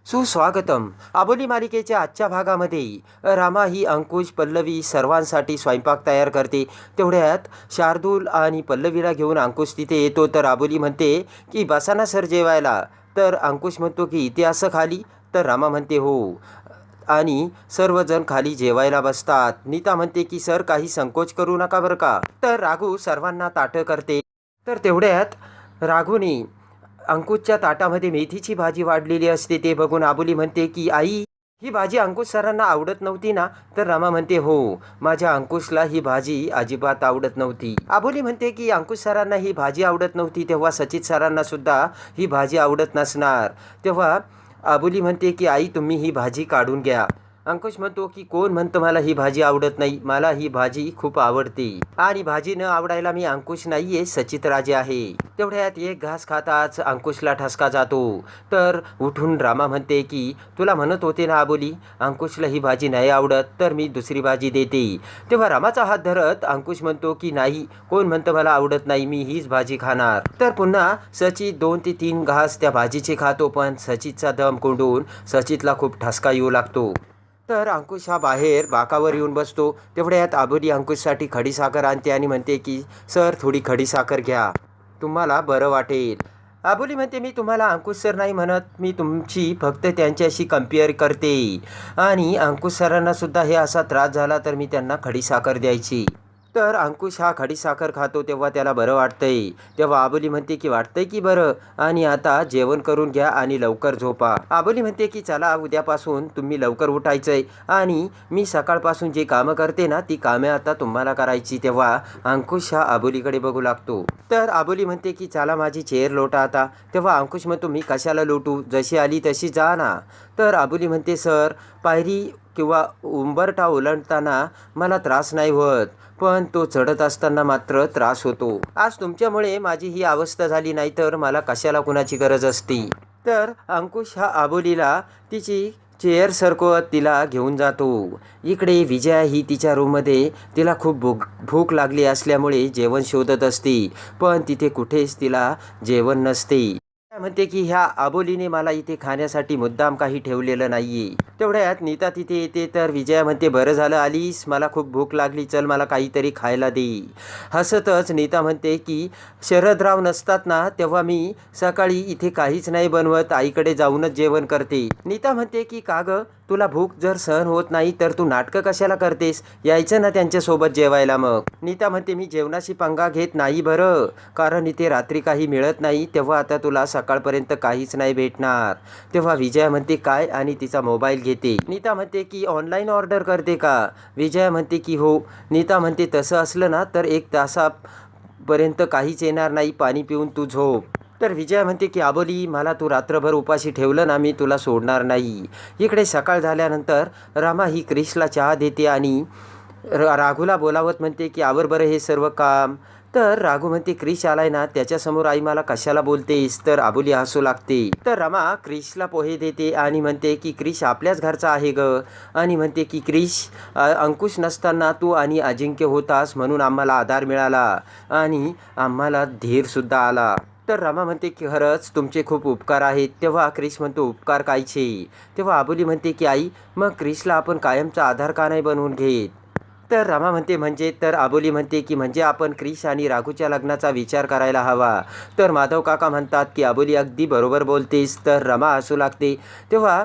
सुस्वागतम. आबोली मालिकेच्या आजच्या भागामध्ये रामा ही अंकुश, पल्लवी सर्वांसाठी स्वयंपाक तयार करते. तेवढ्यात शार्दूल आणि पल्लवीला घेऊन अंकुश तिथे येतो. तर आबोली म्हणते की बसा ना सर जेवायला. तर अंकुश म्हणतो की इथे असं खाली. तर रामा म्हणते हो, आणि सर्वजण खाली जेवायला बसतात. नीता म्हणते की सर काही संकोच करू नका बरं का. तर राघू सर्वांना ताटं करते. तर तेवढ्यात राघूने अंकुशच्या ताटामध्ये मेथीची भाजी वाढलेली असते. ते बघून आबोली म्हणते की आई, ही भाजी अंकुश सरांना आवडत नव्हती ना. तर रामा म्हणते हो, माझ्या अंकुशला ही भाजी अजिबात आवडत नव्हती. आबोली म्हणते की अंकुश सरांना ही भाजी आवडत नव्हती तेव्हा सचित सरांना सुद्धा ही भाजी आवडत नसणार. तेव्हा आबोली म्हणते की आई, तुम्ही ही भाजी काढून घ्या. अंकुश म्हणतो की कोण म्हणतं मला ही भाजी आवडत नाही, मला ही भाजी खूप आवडते. आणि भाजी न आवडायला मी अंकुश नाहीये, सचित राजे आहे. तेवढ्यात एक घास खाताच अंकुशला ठसका जातो. तर उठून रामा म्हणते की तुला म्हणत होते ना आबोली, अंकुशला ही भाजी नाही आवडत, तर मी दुसरी भाजी देते. तेव्हा रामाचा हात धरत अंकुश म्हणतो की नाही, कोण म्हणतं मला आवडत नाही, मी हीच भाजी खाणार. तर पुन्हा सचित 2 ते 3 घास त्या भाजीचे खातो. पण सचितचा दम कोंडून सचितला खूप ठसका येऊ लागतो. तर अंकुश हा बाहेर बाकावर येऊन बसतो. तेवढ्यात आबोली अंकुशसाठी खडीसाखर आणते आणि म्हणते की सर थोडी खडीसाखर घ्या, तुम्हाला बरं वाटेल. आबोली म्हणते मी तुम्हाला अंकुश सर नाही म्हणत, मी तुमची फक्त त्यांच्याशी कंपेअर करते. आणि अंकुश सरांना सुद्धा हे असा त्रास झाला तर मी त्यांना खडीसाखर द्यायची. तर अंकुश हा खडीसाखर खातो तेव्हा त्याला बरं वाटतंय. तेव्हा आबोली म्हणते की वाटतंय की बरं, आणि आता जेवण करून घ्या आणि लवकर झोपा. आबोली म्हणते की चला उद्यापासून तुम्ही लवकर उठायचंय आणि मी सकाळपासून जे कामं करते ना ती कामे आता तुम्हाला करायची. तेव्हा अंकुश हा आबोलीकडे बघू लागतो. तर आबोली म्हणते की चला माझी चेअर लोटा आता. तेव्हा अंकुश म्हणतो मी कशाला लोटू, जशी आली तशी जा ना. तर आबोली म्हणते सर, पायरी किंवा उंबरठा ओलांडताना मला त्रास नाही होत, पण तो चढत असताना मात्र त्रास होतो. आज तुमच्यामुळे माझी ही अवस्था झाली, नाही तर मला कशाला कुणाची गरज असती. तर अंकुश हा आबोलीला तिची चेअर सरकवत तिला घेऊन जातो. इकडे विजया ही तिच्या रूममध्ये तिला खूप भूक लागली असल्यामुळे जेवण शोधत असते. पण तिथे कुठेच तिला जेवण नसते. म्हणते की ह्या आबोलीने मला इथे खाण्यासाठी मुद्दाम काही ठेवलेलं नाहीये. तेवढ्यात नीता तिथे येते. तर विजया म्हणते बरं झालं आलीस, मला खूप भूक लागली, चल मला काहीतरी खायला दे. हसतच नीता म्हणते की शरदराव नसतात ना तेव्हा मी सकाळी इथे काहीच नाही बनवत, आईकडे जाऊनच जेवण करते. नीता म्हणते की का गं, तुला भूक जर सहन होत नाही तर तू नाटकं कशाला करतेस, यायचं ना त्यांच्यासोबत जेवायला. मग नीता म्हणते मी जेवणाची पंगा घेत नाही बरं, कारण इथे रात्री काही मिळत नाही, तेव्हा आता तुला सकाळपर्यंत काहीच नाही भेटणार. तेव्हा विजया म्हणते काय, आणि तिचा मोबाईल घेते. नीता म्हणते की ऑनलाईन ऑर्डर करते का. विजया म्हणते की हो. नीता म्हणते तसं असलं ना तर 1 तासापर्यंत काहीच येणार नाही, पाणी पिऊन तू झोप. तर विजया म्हणते की आबोली, मला तू रात्रभर उपाशी ठेवलं ना, मी तुला सोडणार नाही. इकडे सकाळ झाल्यानंतर रामा ही क्रिशला चहा देते आणि राघूला बोलावत म्हणते की आवर बरं हे सर्व काम. तर राघू म्हणते क्रिश आलाय ना, त्याच्यासमोर आई मला कशाला बोलतेस. तर आबोली हसू लागते. तर रमा क्रिशला पोहे देते आणि म्हणते की क्रिश आपल्याच घरचा आहे ग, आणि म्हणते की क्रिश, अंकुश नसताना तू आणि अजिंक्य होतास म्हणून आम्हाला आधार मिळाला आणि आम्हाला धीरसुद्धा आला. तर रमा म्हणते की खरंच तुमचे खूप उपकार आहेत. तेव्हा क्रिश म्हणतो उपकार कायचे. तेव्हा आबोली म्हणते की आई, मग क्रिशला आपण कायमचा आधार का नाही बनवून घेत. तर रमा म्हणते म्हणजे. तर आबोली म्हणते की म्हणजे आपण क्रिश आणि राघूच्या लग्नाचा विचार करायला हवा. तर माधव काका म्हणतात की आबोली अगदी बरोबर बोलतेस. तर रमा हसू लागते. तेव्हा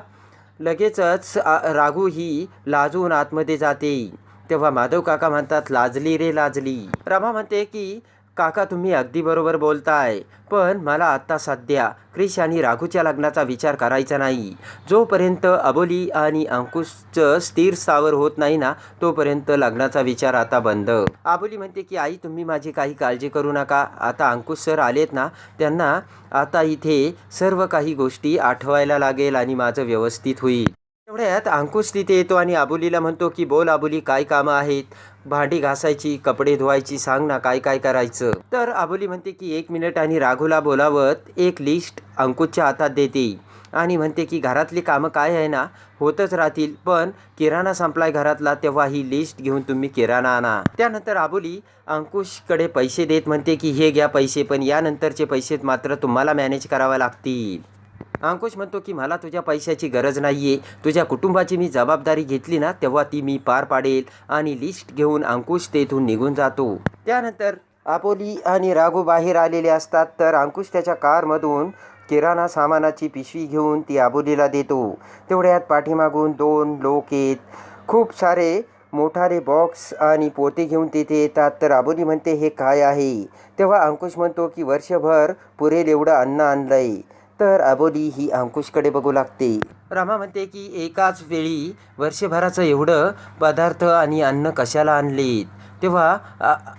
लगेचच राघू ही लाजून आतमध्ये जाते. तेव्हा माधव काका म्हणतात लाजली रे लाजली. रमा म्हणते की काका तुम्ही अगदी बरोबर बोलताय, पण मला आत्ता सध्या क्रिश आणि राघूच्या लग्नाचा विचार करायचा नाही. जोपर्यंत अबोली आणि अंकुशचं स्थिर स्थावर होत नाही ना तोपर्यंत लग्नाचा विचार आता बंद. आबोली म्हणते की आई तुम्ही माझी काही काळजी करू नका, आता अंकुश सर आलेत ना, त्यांना आता इथे सर्व काही गोष्टी आठवायला लागेल आणि माझं व्यवस्थित होईल. तेवढ्यात अंकुश तिथे येतो आणि आबोलीला म्हणतो की बोल आबोली, काय कामं आहेत, भांडी घासायची, कपडे धुवायची, सांग ना काय काय करायचं. तर आबोली म्हणते की 1 मिनिट, आणि राघूला बोलावत एक लिस्ट अंकुशच्या हातात देते आणि म्हणते की घरातली कामं काय आहे ना होतच राहतील, पण किराणा संपलाय घरातला, तेव्हा ही लिस्ट घेऊन तुम्ही किराणा आणा. त्यानंतर आबोली अंकुशकडे पैसे देत म्हणते की हे घ्या पैसे, पण यानंतरचे पैसे मात्र तुम्हाला मॅनेज करावे लागतील. अंकुश म्हणतो की मला तुझ्या पैशाची गरज नाही आहे. तुझ्या कुटुंबाची मी जबाबदारी घेतली ना तेव्हा ती मी पार पाडेल. आणि लिस्ट घेऊन अंकुश तेथून निघून जातो. त्यानंतर अबोली आणि राघू बाहेर आलेले असतात. तर अंकुश त्याच्या कारमधून किराणा सामानाची पिशवी घेऊन ती अबोलीला देतो. तेवढ्यात पाठीमागून 2 लोक येत खूप सारे मोठाले बॉक्स आणि पोते घेऊन तिथे येतात. तर अबोली म्हणते हे काय आहे. तेव्हा अंकुश म्हणतो की वर्षभर पुरेल एवढं अन्न आणलंय. तर अबोली ही अंकुशकडे बघू लागते. रमा म्हणते की एकाच वेळी वर्षभराचं एवढं पदार्थ आणि अन्न कशाला आणलेत. तेव्हा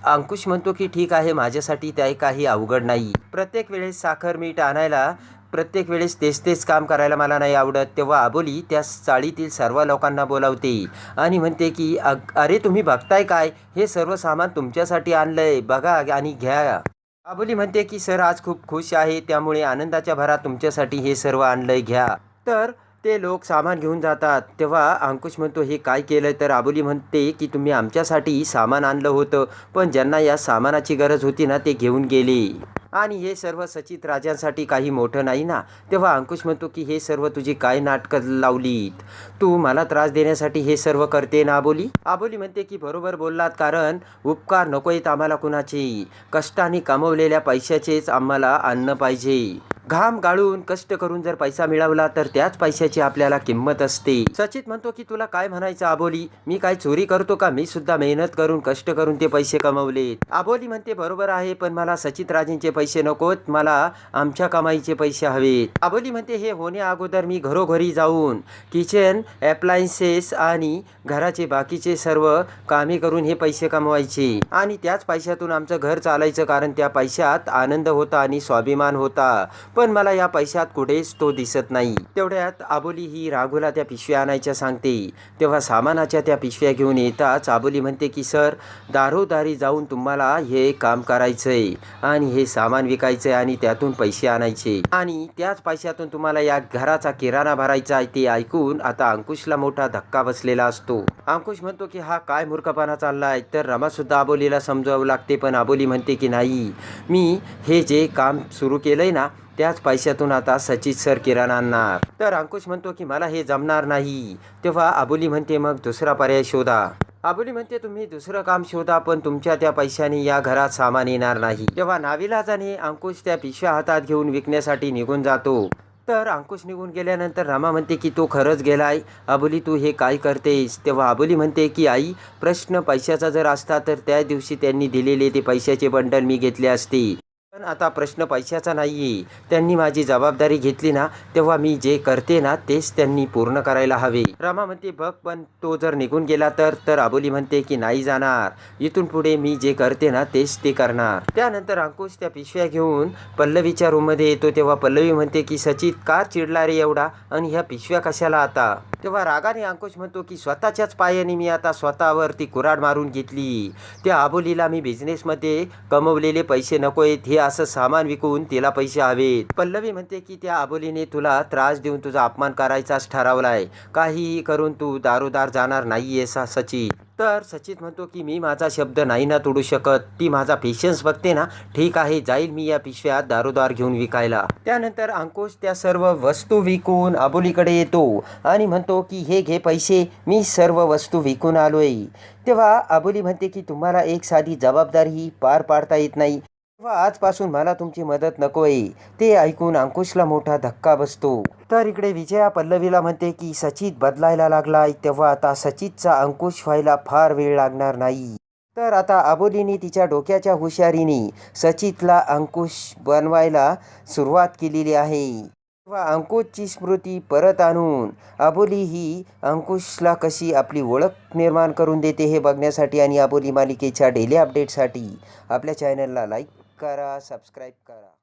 अंकुश म्हणतो की ठीक आहे, माझ्यासाठी ते काही अवघड नाही. प्रत्येक वेळेस साखर मीठ आणायला प्रत्येक वेळेस तेच काम करायला मला नाही आवडत. तेव्हा अबोली त्या चाळीतील सर्व लोकांना बोलावते आणि म्हणते की अरे तुम्ही बघताय काय, हे सर्व सामान तुमच्यासाठी आणलंय, बघा आणि घ्या. अबोली म्हणते की सर आज खूप खुश आहे, त्यामुळे आनंदाच्या भरात तुमच्यासाठी हे सर्व आणलंय, घ्या. तर ते लोक सामान घेऊन जातात. तेव्हा अंकुश म्हणतो हे काय केलं. तर अबोली म्हणते की तुम्ही आमच्यासाठी सामान आणलं होतं, पण ज्यांना या सामानाची गरज होती ना ते घेऊन गेले. आणि हे सर्व सचित राजांसाठी काही मोठं नाही ना. तेव्हा अंकुश म्हणतो की हे सर्व तुझी काय नाटकं लावलीत, तू मला त्रास देण्यासाठी हे सर्व करते ना अबोली. अबोली म्हणते की बरोबर बोललात, कारण उपकार नकोयत आम्हाला कुणाचे. कष्टाने कमवलेल्या पैशाचेच आम्हाला अन्न पाहिजे. घाम गाळून कष्ट करून जर पैसा मिळवला तर त्याच पैशाची आपल्याला किंमत असते. सचित म्हणतो की तुला काय म्हणायचं अबोली, मी काय चोरी करतो का, मी सुद्धा मेहनत करून कष्ट करून ते पैसे कमवलेत. अबोली म्हणते बरोबर आहे, पण मला सचित राजेंचे पैसे नकोत, मला आमच्या कमाईचे पैसे हवेत. अबोली म्हणते हे होण्या अगोदर मी घरोघरी जाऊन किचन ॲप्लायन्सेस आणि घराचे बाकीचे सर्व कामे करून हे पैसे कमवायचे आणि त्याच पैशातून आमचं घर चालायचं, कारण त्या पैशात आनंद होता आणि स्वाभिमान होता. पण मला या पैशात कुठेच तो दिसत नाही. तेवढ्यात अबोली ही राघूला त्या पिशव्या आणायच्या सांगते. तेव्हा सामानाच्या त्या पिशव्या घेऊन येताच अबोली म्हणते की सर, दारोदारी जाऊन तुम्हाला हे काम करायचंय आणि हे सामान विकायचंय आणि त्यातून पैसे आणायचे आणि त्याच पैशातून तुम्हाला या घराचा किराणा भरायचा आहे. ते ऐकून आता अंकुशला मोठा धक्का बसलेला असतो. अंकुश म्हणतो की हा काय मूर्खपणा चाललाय. तर रमा सुद्धा अबोलीला समजावं लागते, पण अबोली म्हणते की नाही, मी हे जे काम सुरू केलंय ना त्याच पैशातून आता सचित सर किराणा आणणार. तर अंकुश म्हणतो की मला हे जमणार नाही. तेव्हा अबोली म्हणते मग दुसरा पर्याय शोधा. अबोली म्हणते तुम्ही दुसरं काम शोधा, पण तुमच्या त्या पैशाने या घरात सामान येणार नाही. तेव्हा नाविलाजाने अंकुश त्या पिशव्या हातात घेऊन विकण्यासाठी निघून जातो. तर अंकुश निघून गेल्यानंतर रमा म्हणते की तो खरंच गेलाय. अबोली तू हे काय करतेस. तेव्हा अबोली म्हणते की आई, प्रश्न पैशाचा जर असता तर त्या दिवशी त्यांनी दिलेले ते पैशाचे बंडल मी घेतले असते, पण आता प्रश्न पैशाचा नाहीये. त्यांनी माझी जबाबदारी घेतली ना, तेव्हा मी जे करते ना तेच त्यांनी पूर्ण करायला हवे. रमा म्हणते बघ, पण तो जर निघून गेला तर अबोली म्हणते की नाही जाणार, इथून पुढे मी जे करते ना तेच ते करणार. त्यानंतर अंकुश त्या पिशव्या घेऊन पल्लवीच्या रूममध्ये येतो. तेव्हा पल्लवी म्हणते की सचित का चिडला रे एवढा, आणि ह्या पिशव्या कशाला आता. तेव्हा रागाने अंकुश म्हणतो की स्वतःच्याच पायाने मी आता स्वतःवरती कुऱ्हाड मारून घेतली. त्या अबोलीला मी बिझनेसमध्ये कमवलेले पैसे नकोयत, हे असं सामान विकून तिला पैसे हवेत. पल्लवी म्हणते की त्या अबोलीने तुला त्रास देऊन तुझा अपमान करायचाच ठरवलाय, काहीही करून तू दारोदार जाणार नाहीयेस सचित. तर सचित म्हणतो की मी माझा शब्द नाही ना तोडू शकत, ती माझा पेशन्स बघते ना, ठीक आहे जाईल मी या पिशव्या दारोदार घेऊन विकायला. त्यानंतर अंकुश त्या सर्व वस्तू विकून अबोलीकडे येतो आणि म्हणतो की हे घे पैसे, मी सर्व वस्तू विकून आलोय. तेव्हा अबोली म्हणते की तुम्हाला एक साधी जबाबदारी पार पाडता येत नाही, तेव्हा आजपासून मला तुमची मदत नकोय. ते ऐकून अंकुशला मोठा धक्का बसतो. तर इकडे विजया पल्लवीला म्हणते की सचित बदलायला लागलाय, तेव्हा आता सचितचा अंकुश व्हायला फार वेळ लागणार नाही. तर आता अबोलीने तिच्या डोक्याच्या हुशारीने सचितला अंकुश बनवायला सुरुवात केलेली आहे. तेव्हा अंकुशची स्मृती परत आणून अबोली ही अंकुशला कशी आपली ओळख निर्माण करून देते हे बघण्यासाठी आणि अबोली मालिकेच्या डेली अपडेटसाठी आपल्या चॅनलला लाईक करा, सबस्क्राईब करा.